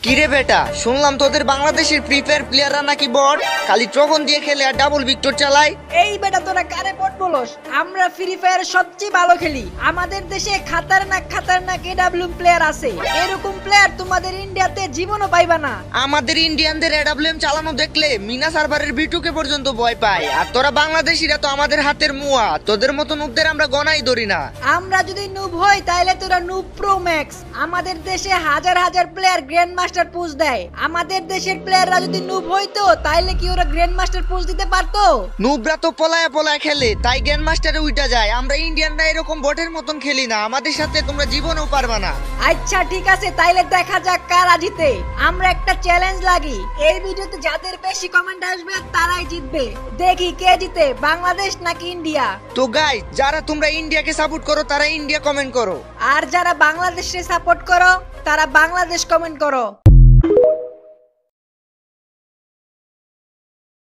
কিরে বেটা, শুনলাম তোদের বাংলাদেশের ফ্রি ফায়ার প্লেয়াররা নাকি বট, খালি ট্রগন দিয়ে খেলে আর ডাবল ভিক্টর চালায়। এই বেটা তোরা কারে বট বলস? আমরা ফ্রি ফায়ার সবচেয়ে ভালো খেলি। আমাদের দেশে খাতারনাক এডব্লিউ প্লেয়ার আছে। এরকম প্লেয়ার তোমাদের ইন্ডিয়াতে জীবনও পাইবা না। আমাদের ইন্ডিয়ানদের এডব্লিউএম চালানো দেখলে মিনা সার্ভারের বিটুকে পর্যন্ত ভয় পায়। আর তোরা বাংলাদেশিরা তো আমাদের হাতের মুয়া, তোদের মতো নুবদের আমরা গনাই ধরি না। আমরা যদি নুব হই তাইলে তোরা নুব প্রো ম্যাক্স। আমাদের দেশে হাজার হাজার প্লেয়ার গ্র্যান্ড মাস্টার পুশ দেয়। আমাদের দেশের প্লেয়াররা যদি নুব হইতো তাইলে কি ওরা গ্র্যান্ড মাস্টার পুশ দিতে পারতো? নুবরা তো পলায়া পলায়া খেলে, তাই গ্র্যান্ড মাস্টারে উইটা যায়। আমরা ইন্ডিয়ানরা এরকম বটের মতন খেলি না, আমাদের সাথে তোমরা জীবনেও পারবা না। আচ্ছা ঠিক আছে, তাইলে দেখা যাক কারা জিতে। আমরা একটা চ্যালেঞ্জ লাগি, এই ভিডিওতে যাদের বেশি কমেন্ট আসবে তারাই জিতবে। দেখি কে জিতে, বাংলাদেশ নাকি ইন্ডিয়া। তো গাইস, যারা তোমরা ইন্ডিয়াকে সাপোর্ট করো তারা ইন্ডিয়া কমেন্ট করো, আর যারা বাংলাদেশে সাপোর্ট করো তারা বাংলাদেশ কমেন্ট করো।